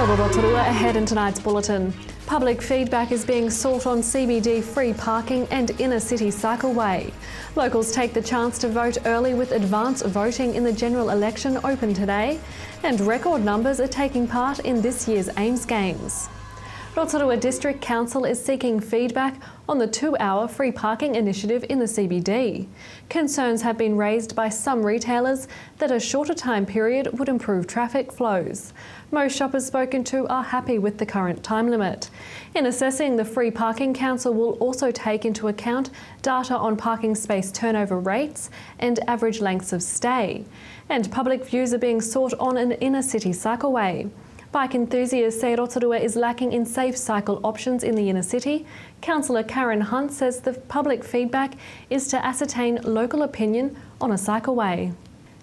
Kia ora Rotorua ahead in tonight's bulletin. Public feedback is being sought on CBD free parking and inner city cycleway. Locals take the chance to vote early with advance voting in the general election open today, and record numbers are taking part in this year's Ames Games. Rotorua District Council is seeking feedback on the 2-hour free parking initiative in the CBD. Concerns have been raised by some retailers that a shorter time period would improve traffic flows. Most shoppers spoken to are happy with the current time limit. In assessing the free parking, council will also take into account data on parking space turnover rates and average lengths of stay. And public views are being sought on an inner city cycleway. Bike enthusiasts say Rotorua is lacking in safe cycle options in the inner city. Councillor Karen Hunt says the public feedback is to ascertain local opinion on a cycleway.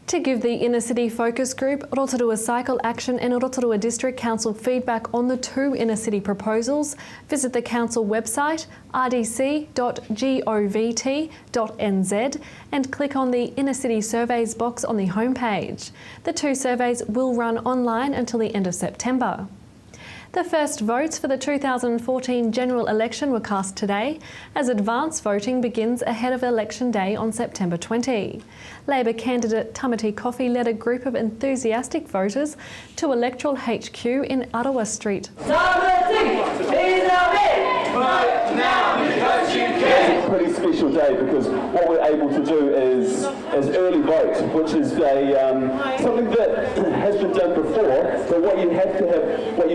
To give the inner city focus group, Rotorua Cycle Action and Rotorua District Council feedback on the 2 inner city proposals, visit the council website rdc.govt.nz and click on the Inner City Surveys box on the homepage. The 2 surveys will run online until the end of September. The first votes for the 2014 general election were cast today as advance voting begins ahead of Election Day on September 20. Labor candidate Tamati Coffey led a group of enthusiastic voters to Electoral HQ in Arawa Street. It's a pretty special day because what we're able to do is early vote, which is something that has been done before. But what you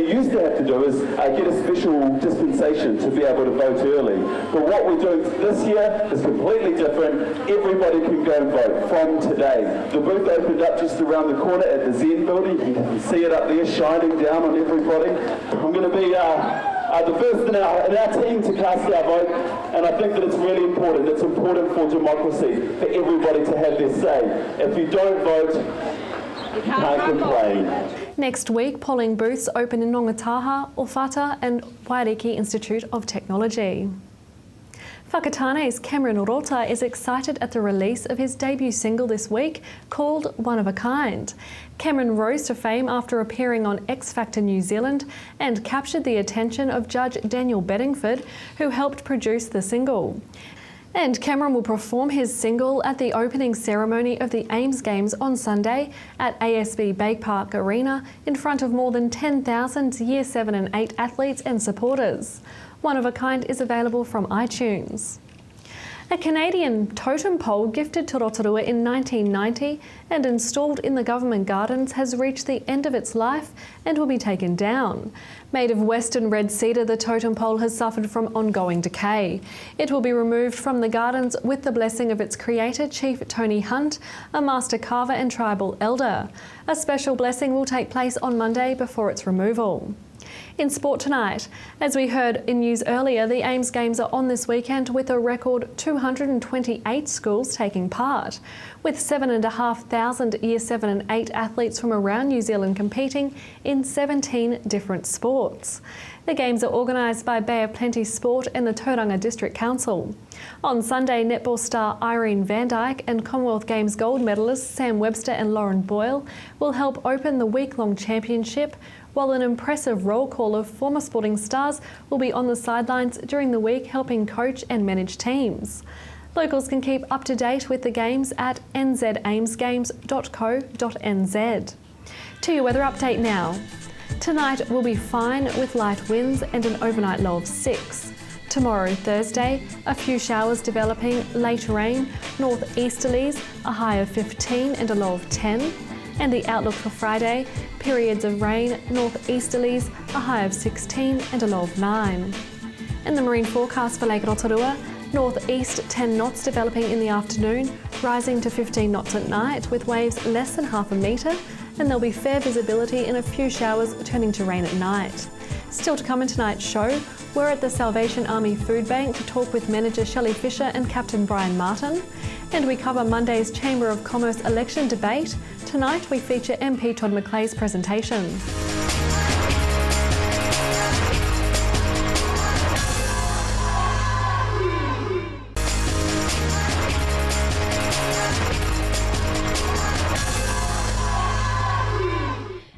used to have to do is get a special dispensation to be able to vote early. But what we're doing this year is completely different. Everybody can go and vote from today. The booth opened up just around the corner at the Zen building. You can see it up there shining down on everybody. I'm going to be the first in our team to cast our vote, and I think that it's really important. It's important for democracy, for everybody to have their say. If you don't vote, you can't complain. Next week, polling booths open in Nongataha, Owhata and Wairiki Institute of Technology. Whakatane's Cameron Rota is excited at the release of his debut single this week called One of a Kind. Cameron rose to fame after appearing on X Factor New Zealand and captured the attention of Judge Daniel Bedingford, who helped produce the single. And Cameron will perform his single at the opening ceremony of the Ames Games on Sunday at ASB Bay Park Arena in front of more than 10,000 Year 7 and 8 athletes and supporters. One of a Kind is available from iTunes. A Canadian totem pole gifted to Rotorua in 1990 and installed in the government gardens has reached the end of its life and will be taken down. Made of western red cedar, the totem pole has suffered from ongoing decay. It will be removed from the gardens with the blessing of its creator, Chief Tony Hunt, a master carver and tribal elder. A special blessing will take place on Monday before its removal. In sport tonight, as we heard in news earlier, the Ames Games are on this weekend with a record 228 schools taking part, with 7,500 Year 7 and 8 athletes from around New Zealand competing in 17 different sports. The Games are organised by Bay of Plenty Sport and the Tauranga District Council. On Sunday, netball star Irene Van Dyke and Commonwealth Games gold medalists Sam Webster and Lauren Boyle will help open the week-long championship, while an impressive roll call of former sporting stars will be on the sidelines during the week helping coach and manage teams. Locals can keep up to date with the games at nzamesgames.co.nz. To your weather update now. Tonight will be fine with light winds and an overnight low of 6. Tomorrow, Thursday, a few showers developing, late rain, northeasterlies, a high of 15 and a low of 10. And the outlook for Friday, periods of rain, northeasterlies, a high of 16 and a low of 9. And the marine forecast for Lake Rotorua, northeast 10 knots developing in the afternoon, rising to 15 knots at night with waves less than half a metre, and there'll be fair visibility in a few showers turning to rain at night. Still to come in tonight's show, we're at the Salvation Army Food Bank to talk with manager Shelley Fisher and Captain Brian Martin. And we cover Monday's Chamber of Commerce election debate. Tonight we feature MP Todd McClay's presentation.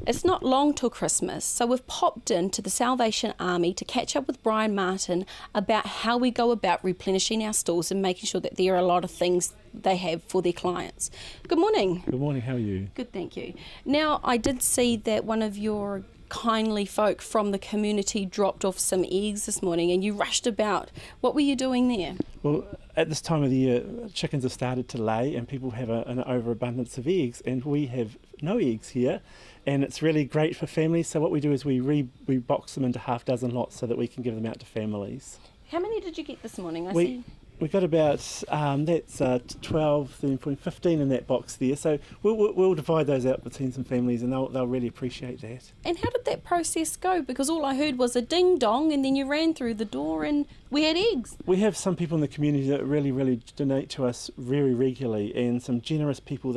It's not long till Christmas, so we've popped into the Salvation Army to catch up with Brian Martin about how we go about replenishing our stores and making sure that there are a lot of things they have for their clients. Good morning. Good morning, how are you? Good, thank you. Now, I did see that one of your kindly folk from the community dropped off some eggs this morning and you rushed about. What were you doing there? Well, at this time of the year, chickens have started to lay and people have an overabundance of eggs, and we have no eggs here, and it's really great for families. So what we do is we box them into half dozen lots so that we can give them out to families. How many did you get this morning? We got about, that's 12, 13, 15 in that box there. So we'll divide those out between some families, and they'll really appreciate that. And how did that process go? Because all I heard was a ding dong and then you ran through the door and we had eggs. We have some people in the community that really donate to us very regularly, and some generous people,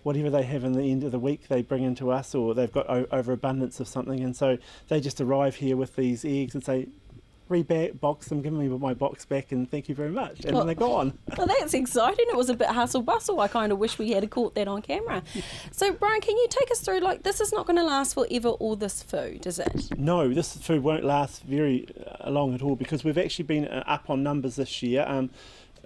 whatever they have in the end of the week they bring into us, or they've got overabundance of something, and so they just arrive here with these eggs and say, box them, give me my box back, and thank you very much, and then they're gone. Well, that's exciting. It was a bit hustle bustle. I kind of wish we had caught that on camera. So Brian, can you take us through, this is not going to last forever, all this food, is it? No, this food won't last very long at all, because we've actually been up on numbers this year.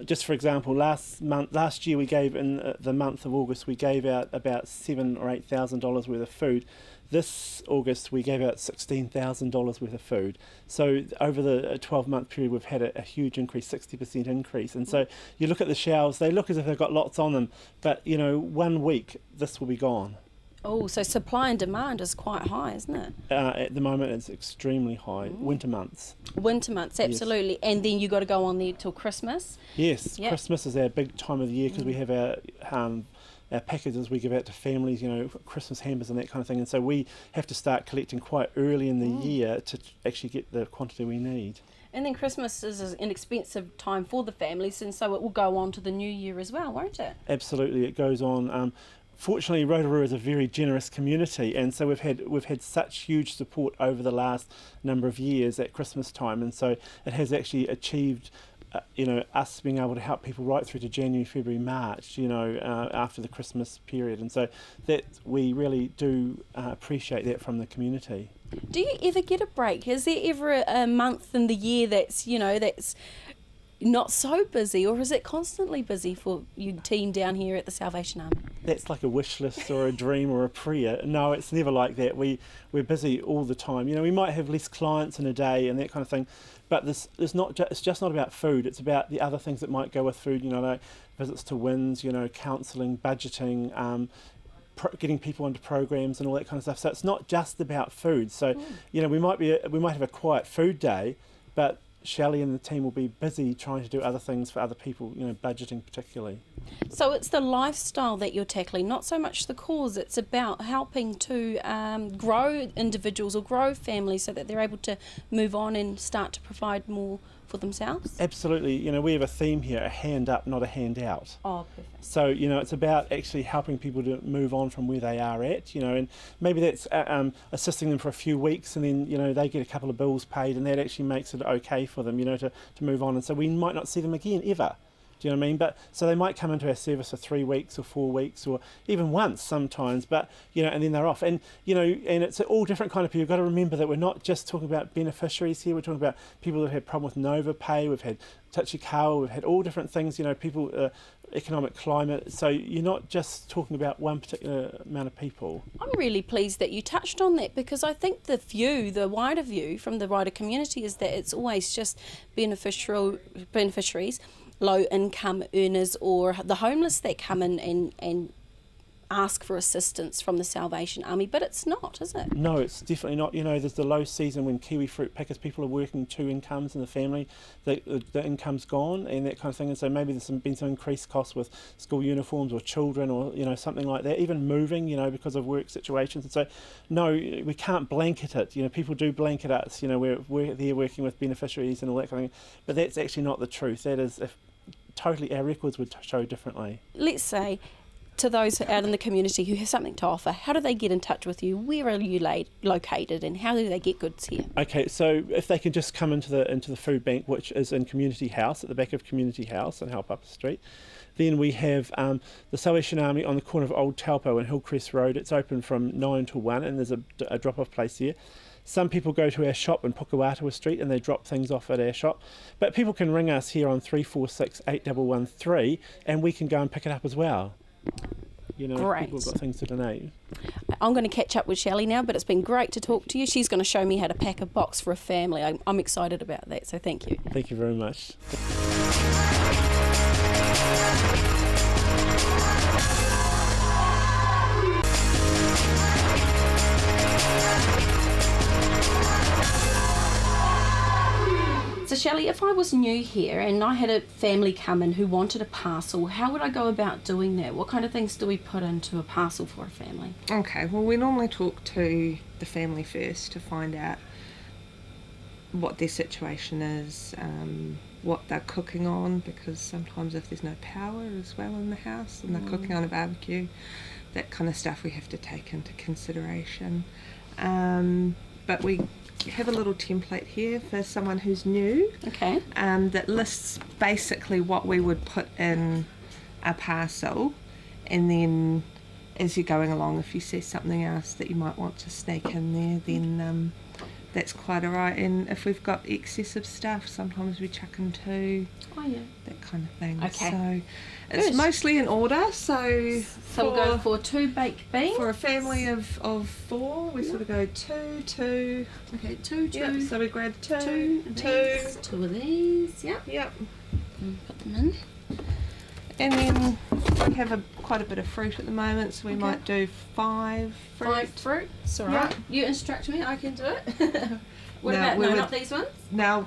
Just for example, last year we gave, in the month of August, we gave out about $7,000 or $8,000 worth of food. This August we gave out $16,000 worth of food. So over the 12-month period we've had a huge increase, 60% increase. And so you look at the shelves, they look as if they've got lots on them, but 1 week this will be gone. Oh, so supply and demand is quite high, isn't it? At the moment it's extremely high. Winter months. Winter months, absolutely. Yes. And then you got to go on there till Christmas. Yes, yep. Christmas is our big time of the year, because we have our packages we give out to families, Christmas hampers and that kind of thing, and so we have to start collecting quite early in the year to actually get the quantity we need. And then Christmas is an expensive time for the families, and so it will go on to the new year as well, won't it? Absolutely, it goes on. Fortunately, Rotorua is a very generous community, and so we've had such huge support over the last number of years at Christmas time, and so it has actually achieved us being able to help people right through to January, February, March, after the Christmas period. And so that we really do appreciate that from the community. Do you ever get a break? Is there ever a month in the year that's not so busy, or is it constantly busy for your team down here at the Salvation Army? That's like a wish list or a dream or a prayer. No, it's never like that. We're busy all the time. We might have less clients in a day and that kind of thing, but it's just not about food. It's about the other things that might go with food. Like visits to WINS, counselling, budgeting, getting people onto programs and all that kind of stuff. So it's not just about food. So we might have a quiet food day, but Shelley and the team will be busy trying to do other things for other people, budgeting particularly. So it's the lifestyle that you're tackling, not so much the cause. It's about helping to grow individuals or grow families so that they're able to move on and start to provide more for themselves? Absolutely. We have a theme here, a hand up, not a hand out. Oh, perfect. So, it's about actually helping people to move on from where they are at, and maybe that's assisting them for a few weeks, and then, they get a couple of bills paid, and that actually makes it okay for them, to move on. And so we might not see them again ever. Do you know what I mean? But so they might come into our service for 3 weeks or 4 weeks or even once sometimes, but and then they're off. And and it's all different kind of people. You've got to remember that we're not just talking about beneficiaries here. We're talking about people that have had problem with Nova Pay. We've had Tachikawa. We've had all different things. People, economic climate. So you're not just talking about one particular amount of people. I'm really pleased that you touched on that, because I think the wider view from the wider community is that it's always just beneficiaries, low income earners, or the homeless that come in and ask for assistance from the Salvation Army, but it's not, is it? No, it's definitely not. There's the low season when kiwi fruit pickers, people are working 2 incomes in the family, the income's gone and that kind of thing, and so maybe there's been some increased costs with school uniforms or children or something like that, even moving, because of work situations. And so no, we can't blanket it. People do blanket us, we're there working with beneficiaries and all that kind of thing, but that's actually not the truth. That is, if totally our records would show differently. Let's say to those out in the community who have something to offer, how do they get in touch with you? Where are you located, and how do they get goods here? Okay, so if they can just come into the food bank, which is in Community House, at the back of Community House and Help Up the Street. Then we have the Salvation Army on the corner of Old Taupo and Hillcrest Road. It's open from 9 to 1, and there's a drop-off place there. Some people go to our shop in Pukewatua Street and they drop things off at our shop. But people can ring us here on 346 8113 and we can go and pick it up as well. You know, Great. People have got things to donate. I'm going to catch up with Shelley now, but it's been great to talk to you. She's going to show me how to pack a box for a family. I'm excited about that, so thank you. Thank you very much. So Shelley, if I was new here and I had a family come in who wanted a parcel, how would I go about doing that? What kind of things do we put into a parcel for a family? Okay, well, we normally talk to the family first to find out what their situation is, what they're cooking on, because sometimes if there's no power as well in the house and they're cooking on a barbecue, that kind of stuff we have to take into consideration. But we have a little template here for someone who's new. Okay. That lists basically what we would put in a parcel, and then as you're going along, if you see something else that you might want to sneak in there, then that's quite alright. And if we've got excessive stuff, sometimes we chuck in too. Oh yeah. That kind of thing. Okay. So it's Good. mostly in order. So we'll go for 2 baked beans. for a family of 4, we sort of go 2. Okay, 2, 2. Yep. So we grab 2, 2 of these. Yep. Yep. And put them in. And then we have quite a bit of fruit at the moment, so we might do 5 fruit. 5 fruits, alright. Yeah. You instruct me, I can do it. What No, about, we no, would- not these ones? Now,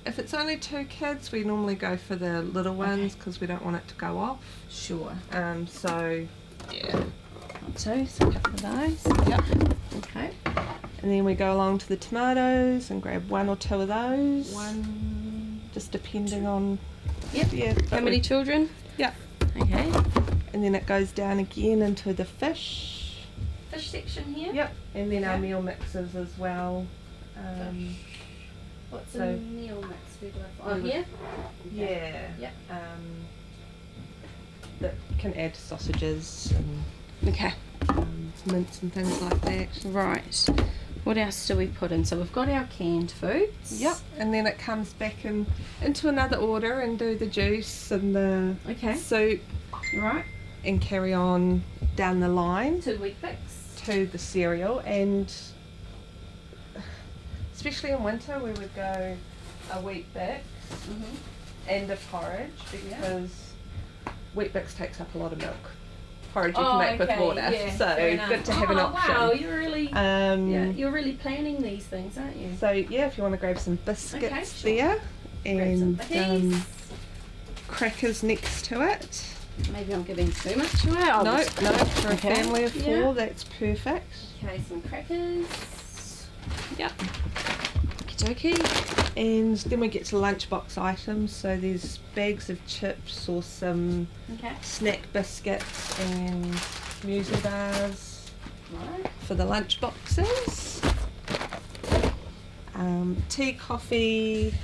if it's only 2 kids, we normally go for the little ones because we don't want it to go off. Sure. So, yeah. 2, so a couple of those. Yep. Okay. And then we go along to the tomatoes and grab 1 or 2 of those. 1, Just depending on. Yep. Yeah. How many children? Yeah. Okay. And then it goes down again into the fish. Fish section here. Yep. And then our Okay. meal mixes as well. What's So- a meal mix? Where do I find? Oh, here? Yeah. Yep. That can add sausages and Okay. mince and things like that. Right. What else do we put in? So we've got our canned foods. Yep. And then it comes back into another order and do the juice and the Okay. soup Right. and carry on down the line 2 wheat bix. to the cereal. And especially in winter, we would go a wheat bix and a porridge because wheat bix takes up a lot of milk. Porridge you can make with water, so good to have an option. Wow, you're really, yeah, Um, you're really planning these things, aren't you? So yeah, if you want to grab some biscuits Okay, sure. there Grab some and cookies. crackers next to it. Maybe I'm giving too much to it. I'll No, just- no, for a Okay, family of 4, yeah. that's perfect. Okay, some crackers. Yep. Okie And then we get to lunchbox items. So there's bags of chips or some Okay. snack biscuits and muesli bars Right. for the lunch boxes. Tea, coffee,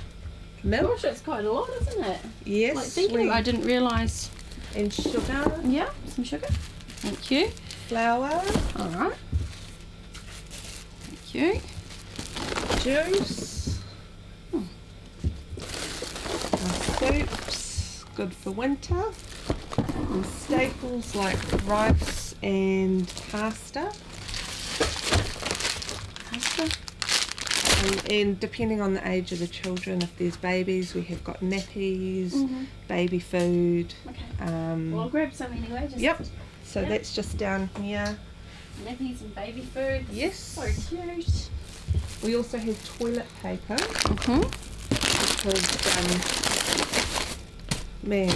milk. Gosh, that's quite a lot, isn't it? Yes, Like thinking, I didn't realise. and sugar, Yeah, some sugar. Thank you. flour, All right. Thank you. juice, soups, good for winter, and staples like rice and pasta. Pasta. And depending on the age of the children, if there's babies, we have got nappies, baby food. Okay. Well, I'll grab some anyway. Just Yep. So Yep. that's just down here. nappies and baby food. Yes. So cute. We also have toilet paper Mm-hmm. because, man,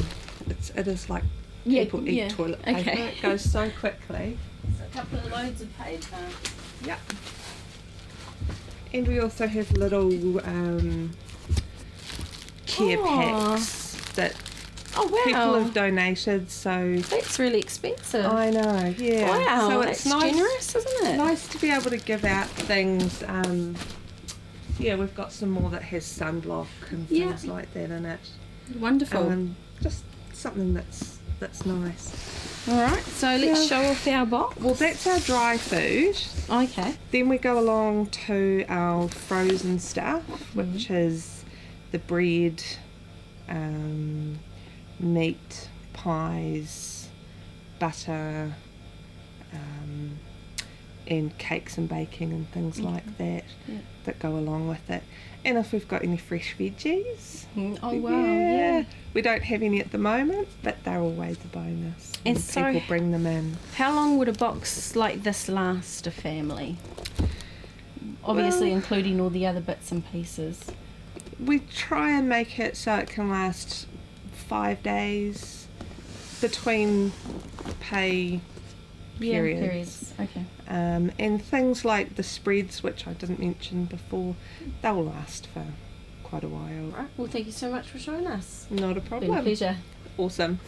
it is like Yeah, people eat yeah. toilet paper. Okay. It goes so quickly. So a couple of loads of paper. Yep. And we also have little care Aw. packs that Oh, wow. People have donated, so That's really expensive. I know, yeah. Wow, so that's generous, isn't it? Nice to be able to give out things. Yeah, we've got some more that has sunblock and things like that in it. Wonderful. Just something that's nice. All right, so let's show off our box. Well, that's our dry food. Okay. Then we go along to our frozen stuff, which is the bread, meat, pies, butter, and cakes and baking and things like that that go along with it. And if we've got any fresh veggies. Oh, wow, yeah. We don't have any at the moment, but they're always a bonus. And when so people bring them in. How long would a box like this last a family? Obviously including all the other bits and pieces. We try and make it so it can last 5 days between pay periods. Okay. And things like the spreads, which I didn't mention before, they'll last for quite a while. Right. Well, thank you so much for showing us. Not a Been problem. a pleasure. Awesome.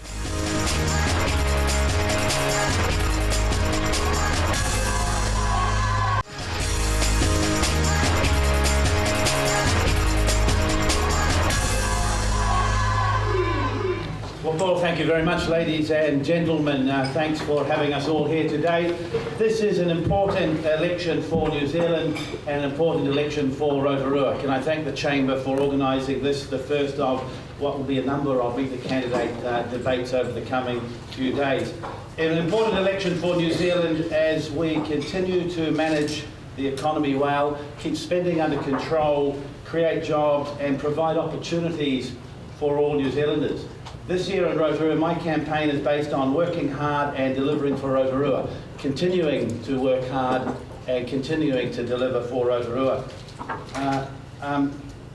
Well, Paul, thank you very much, ladies and gentlemen. Thanks for having us all here today. This is an important election for New Zealand and an important election for Rotorua. Can I thank the Chamber for organising this, the first of what will be a number of meet the candidate debates over the coming few days. An important election for New Zealand as we continue to manage the economy well, keep spending under control, create jobs and provide opportunities for all New Zealanders. This year in Rotorua, my campaign is based on working hard and delivering for Rotorua, continuing to work hard and continuing to deliver for Rotorua.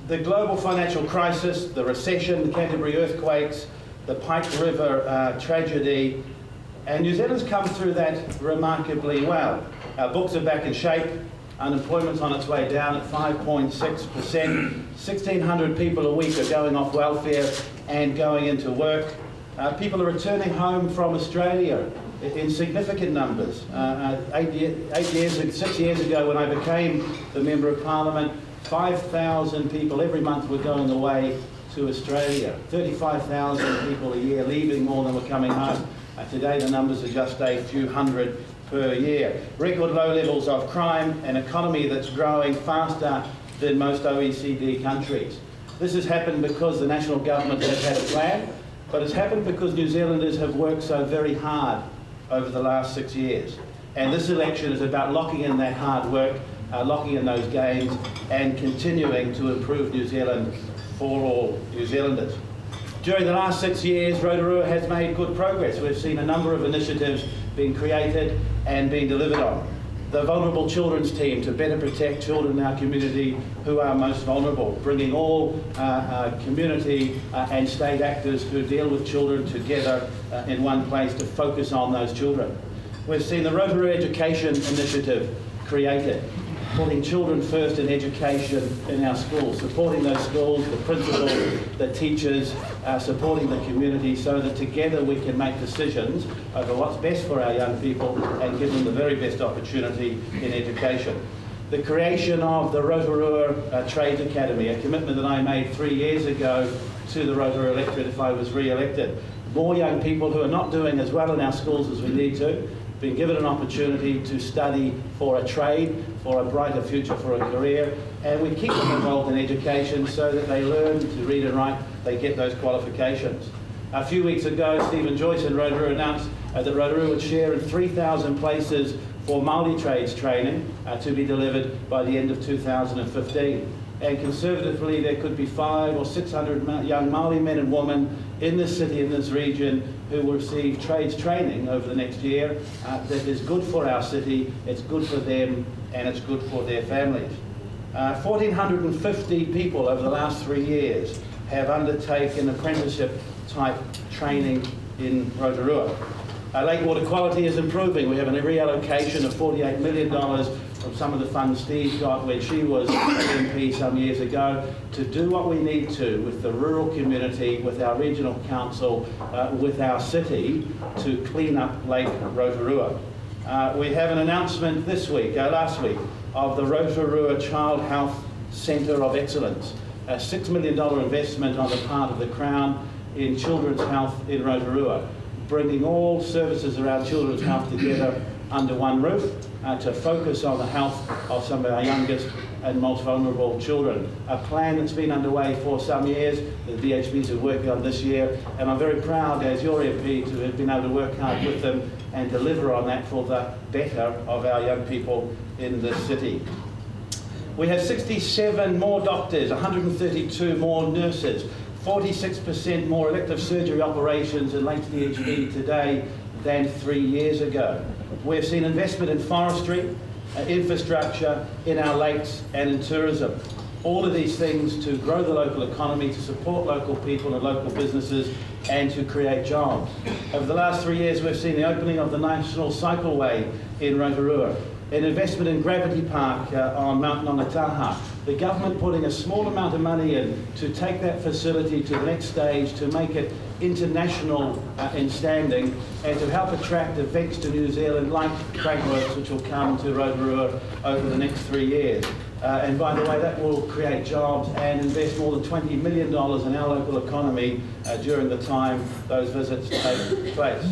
The global financial crisis, the recession, the Canterbury earthquakes, the Pike River tragedy, and New Zealand's come through that remarkably well. Our books are back in shape, unemployment's on its way down at 5.6%, 1,600 people a week are going off welfare and going into work. People are returning home from Australia in significant numbers. 6 years ago when I became the Member of Parliament, 5,000 people every month were going away to Australia. 35,000 people a year leaving more than were coming home. Today the numbers are just a few hundred per year. Record low levels of crime, an economy that's growing faster than most OECD countries. This has happened because the national government has had a plan, but it's happened because New Zealanders have worked so very hard over the last 6 years. And this election is about locking in that hard work, locking in those gains, and continuing to improve New Zealand for all New Zealanders. During the last 6 years, Rotorua has made good progress. We've seen a number of initiatives being created and being delivered on. The Vulnerable Children's Team to better protect children in our community who are most vulnerable, bringing all community and state actors who deal with children together in one place to focus on those children. We've seen the Rotorua Education Initiative created, putting children first in education in our schools, supporting those schools, the principals, the teachers, supporting the community so that together we can make decisions over what's best for our young people and give them the very best opportunity in education. The creation of the Rotorua Trades Academy, a commitment that I made 3 years ago to the Rotorua electorate if I was re-elected. More young people who are not doing as well in our schools as we need to, being given an opportunity to study for a trade, for a brighter future, for a career, and we keep them involved in education so that they learn to read and write, they get those qualifications. A few weeks ago, Stephen Joyce in Rotorua announced that Rotorua would share in 3,000 places for Māori trades training to be delivered by the end of 2015. And conservatively, there could be 500 or 600 young Māori men and women in this city, in this region, who will receive trades training over the next year that is good for our city, it's good for them, and it's good for their families. 1,450 people over the last 3 years have undertaken apprenticeship type training in Rotorua. Lake water quality is improving. We have a reallocation of $48 million from some of the funds Steve got when she was MP some years ago to do what we need to with the rural community, with our regional council, with our city to clean up Lake Rotorua. We have an announcement this week, last week, of the Rotorua Child Health Centre of Excellence, a $6 million investment on the part of the Crown in children's health in Rotorua, bringing all services around children's health together under one roof to focus on the health of some of our youngest and most vulnerable children. A plan that's been underway for some years, the DHBs are working on this year, and I'm very proud as your MP to have been able to work hard with them and deliver on that for the better of our young people in this city. We have 67 more doctors, 132 more nurses, 46% more elective surgery operations in Lake DHB today than 3 years ago. We've seen investment in forestry, infrastructure, in our lakes and in tourism. All of these things to grow the local economy, to support local people and local businesses, and to create jobs. Over the last 3 years, we've seen the opening of the National Cycleway in Rotorua, an investment in Gravity Park on Mount Nongataha, the government putting a small amount of money in to take that facility to the next stage, to make it international in standing, and to help attract events to New Zealand like Craigworks, which will come to Rotorua over the next 3 years. And by the way, that will create jobs and invest more than $20 million in our local economy during the time those visits take place.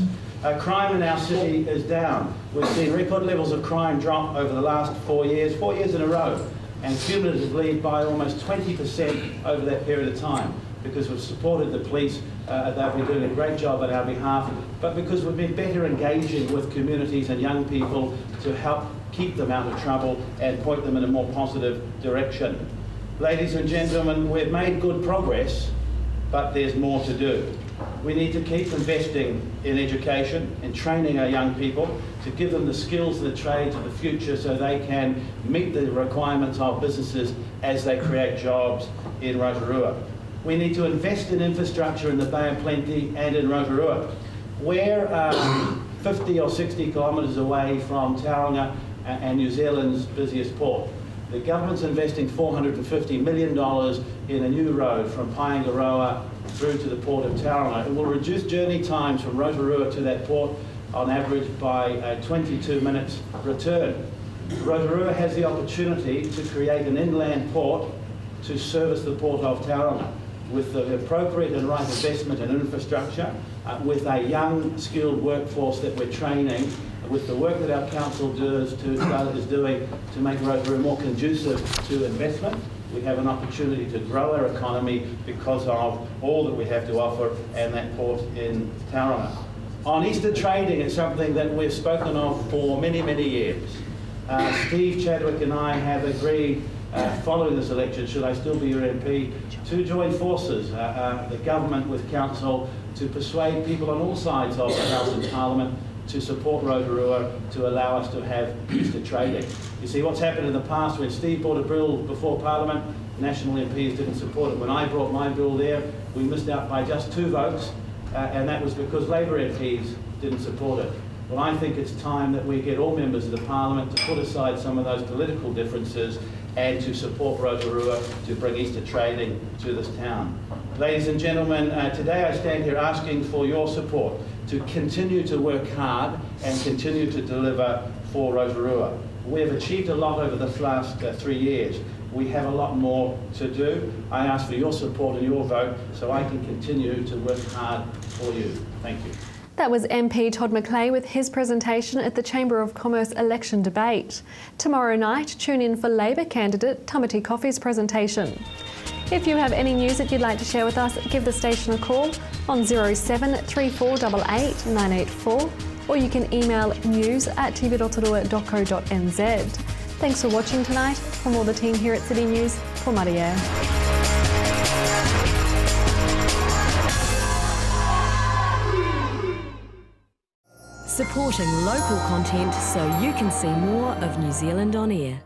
Crime in our city is down. We've seen record levels of crime drop over the last 4 years in a row, and cumulatively by almost 20% over that period of time, because we've supported the police. They've been doing a great job on our behalf, but because we've been better engaging with communities and young people to help keep them out of trouble and point them in a more positive direction. Ladies and gentlemen, we've made good progress, but there's more to do. We need to keep investing in education and training our young people to give them the skills and the trades of the future so they can meet the requirements of businesses as they create jobs in Rotorua. We need to invest in infrastructure in the Bay of Plenty and in Rotorua. We're 50 or 60 kilometres away from Tauranga and New Zealand's busiest port. The government's investing $450 million in a new road from Paengaroa through to the port of Tauranga. It will reduce journey times from Rotorua to that port on average by 22 minutes return. Rotorua has the opportunity to create an inland port to service the port of Tauranga with the appropriate and right investment in infrastructure, with a young skilled workforce that we're training, with the work that our council is doing to make Rotorua more conducive to investment. We have an opportunity to grow our economy because of all that we have to offer and that port in Tauranga. On Easter trading, it's something that we've spoken of for many, many years. Steve Chadwick and I have agreed, following this election, should I still be your MP, to join forces, the government with council, to persuade people on all sides of the House and Parliament to support Rotorua to allow us to have Easter trading. You see, what's happened in the past, when Steve brought a bill before Parliament, national MPs didn't support it. When I brought my bill there, we missed out by just 2 votes, and that was because Labour MPs didn't support it. Well, I think it's time that we get all members of the Parliament to put aside some of those political differences and to support Rotorua to bring Easter trading to this town. Ladies and gentlemen, today I stand here asking for your support to continue to work hard and continue to deliver for Rotorua. We have achieved a lot over the last 3 years. We have a lot more to do. I ask for your support and your vote so I can continue to work hard for you. Thank you. That was MP Todd McClay with his presentation at the Chamber of Commerce election debate. Tomorrow night, tune in for Labor candidate Tamati Coffey's presentation. If you have any news that you'd like to share with us, give the station a call on 07 3488 984, or you can email news@tvrotorua.co.nz. Thanks for watching tonight. From all the team here at City News, for Maria. Supporting local content so you can see more of New Zealand on air.